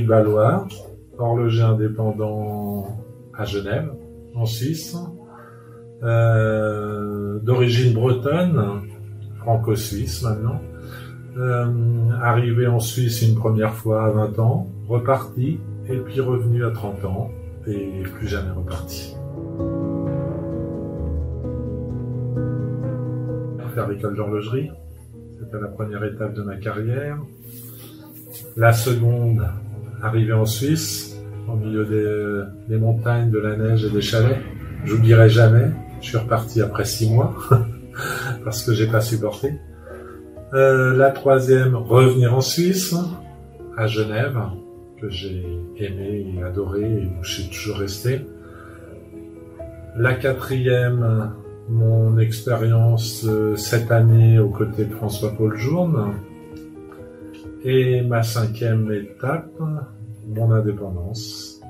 Patrick Ballois, horloger indépendant à Genève, en Suisse, d'origine bretonne, franco-suisse maintenant, arrivé en Suisse une première fois à 20 ans, reparti, et puis revenu à 30 ans, et plus jamais reparti. Faire l'école d'horlogerie, c'était la première étape de ma carrière. La seconde, arriver en Suisse, au milieu des montagnes, de la neige et des chalets. J'oublierai jamais, je suis reparti après 6 mois, parce que j'ai pas supporté. La troisième, revenir en Suisse, à Genève, que j'ai aimé et adoré et où je suis toujours resté. La quatrième, mon expérience cette année aux côtés de François-Paul Journe. Et ma cinquième étape, mon indépendance,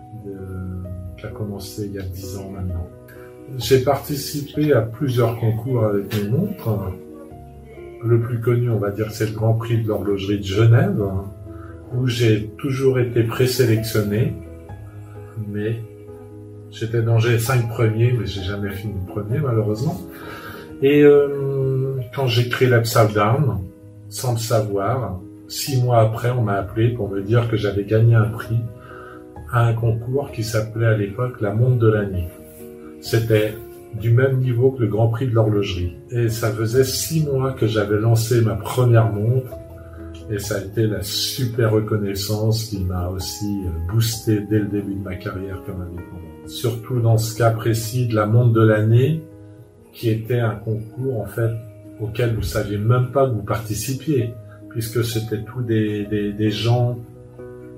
qui a commencé il y a 10 ans maintenant. J'ai participé à plusieurs concours avec mes montres. Le plus connu, on va dire, c'est le Grand Prix de l'horlogerie de Genève, où j'ai toujours été présélectionné, mais j'étais dans les 5 premiers, mais j'ai jamais fini premier malheureusement. Et quand j'ai créé l'Upside Down, sans le savoir, 6 mois après, on m'a appelé pour me dire que j'avais gagné un prix à un concours qui s'appelait à l'époque la montre de l'année. C'était du même niveau que le Grand Prix de l'horlogerie. Et ça faisait 6 mois que j'avais lancé ma première montre. Et ça a été la super reconnaissance qui m'a aussi boosté dès le début de ma carrière comme indépendant. Surtout dans ce cas précis de la montre de l'année, qui était un concours en fait auquel vous saviez même pas que vous participiez, puisque c'était tous des gens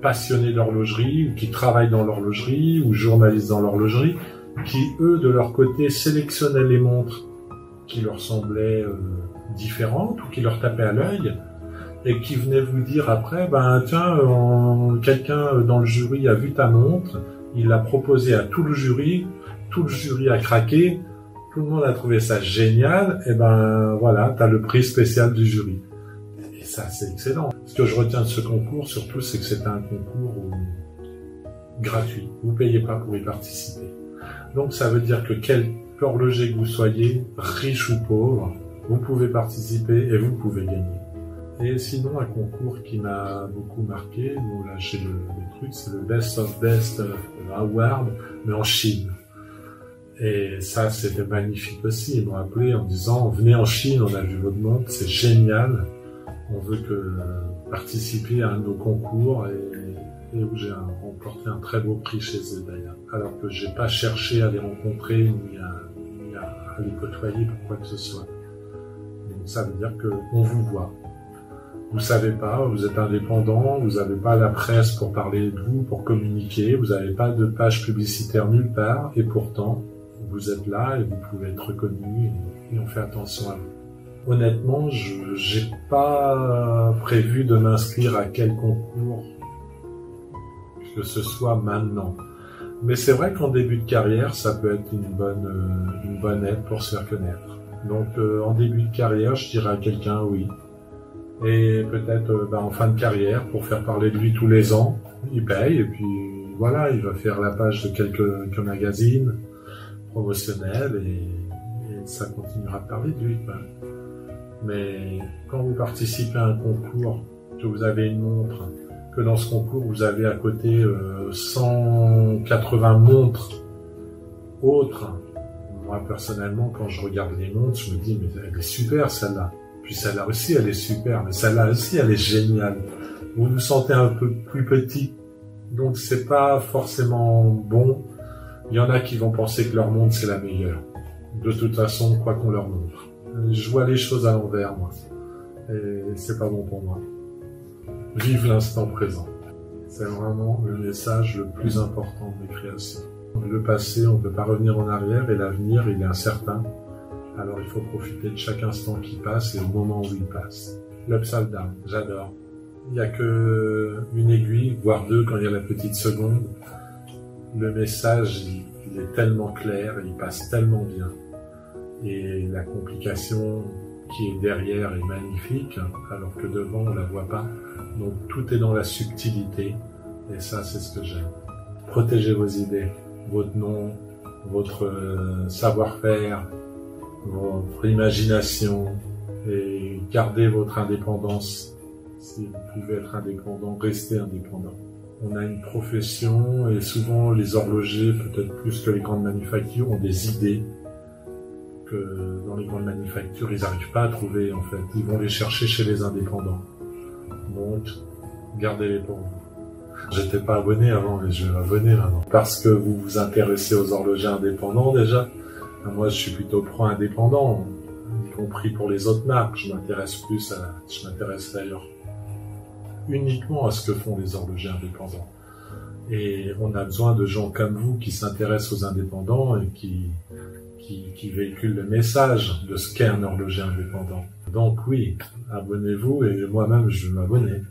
passionnés d'horlogerie, ou qui travaillent dans l'horlogerie, ou journalistes dans l'horlogerie, qui eux de leur côté sélectionnaient les montres qui leur semblaient différentes ou qui leur tapaient à l'œil, et qui venaient vous dire après, ben tiens, quelqu'un dans le jury a vu ta montre, il l'a proposé à tout le jury a craqué, tout le monde a trouvé ça génial, et ben voilà, t'as le prix spécial du jury. Et ça, c'est excellent. Ce que je retiens de ce concours, surtout, c'est que c'est un concours gratuit. Vous payez pas pour y participer. Donc ça veut dire que quel horloger que vous soyez, riche ou pauvre, vous pouvez participer et vous pouvez gagner. Et sinon, un concours qui m'a beaucoup marqué, bon là j'ai le truc, c'est le Best of Best Award, mais en Chine. Et ça, c'était magnifique aussi. Ils m'ont appelé en disant, venez en Chine, on a vu votre montre, c'est génial. On veut participer à un de nos concours et où j'ai remporté un très beau prix chez eux d'ailleurs. Alors que j'ai pas cherché à les rencontrer ni à les côtoyer pour quoi que ce soit. Donc ça veut dire qu'on vous voit. Vous savez pas, vous êtes indépendant, vous n'avez pas la presse pour parler de vous, pour communiquer, vous n'avez pas de page publicitaire nulle part, et pourtant, vous êtes là et vous pouvez être reconnu et on fait attention à vous. Honnêtement, j'ai pas prévu de m'inscrire à quel concours que ce soit maintenant. Mais c'est vrai qu'en début de carrière, ça peut être une bonne aide pour se faire connaître. Donc en début de carrière, je dirais à quelqu'un oui. Et peut-être en fin de carrière, pour faire parler de lui tous les ans, il paye et puis voilà, il va faire la page de quelques magazines promotionnels et ça continuera de parler de lui. Mais quand vous participez à un concours, que vous avez une montre, que dans ce concours vous avez à côté 180 montres autres, moi personnellement quand je regarde les montres, je me dis mais elle est super celle-là. Puis celle-là aussi, elle est super, mais celle-là aussi, elle est géniale. Vous vous sentez un peu plus petit, donc c'est pas forcément bon. Il y en a qui vont penser que leur montre, c'est la meilleure. De toute façon, quoi qu'on leur montre. Je vois les choses à l'envers, moi. Et c'est pas bon pour moi. Vive l'instant présent. C'est vraiment le message le plus important de mes créations. Le passé, on ne peut pas revenir en arrière, et l'avenir, il est incertain. Alors il faut profiter de chaque instant qui passe et au moment où il passe. L'Upside Down, j'adore. Il n'y a qu'une aiguille, voire deux quand il y a la petite seconde. Le message, il est tellement clair, il passe tellement bien. Et la complication qui est derrière est magnifique, alors que devant on la voit pas. Donc tout est dans la subtilité. Et ça, c'est ce que j'aime. Protégez vos idées, votre nom, votre savoir-faire, votre imagination, et gardez votre indépendance. Si vous pouvez être indépendant, restez indépendant. On a une profession et souvent les horlogers, peut-être plus que les grandes manufactures, ont des idées que dans les grandes manufactures, ils n'arrivent pas à trouver en fait. Ils vont les chercher chez les indépendants. Donc, gardez-les pour vous. J'étais pas abonné avant, mais je vais m'abonner maintenant. Parce que vous vous intéressez aux horlogers indépendants déjà. Moi, je suis plutôt pro-indépendant, y compris pour les autres marques. Je m'intéresse d'ailleurs uniquement à ce que font les horlogers indépendants. Et on a besoin de gens comme vous qui s'intéressent aux indépendants et qui véhiculent le message de ce qu'est un horloger indépendant. Donc oui, abonnez-vous et moi-même je vais m'abonner.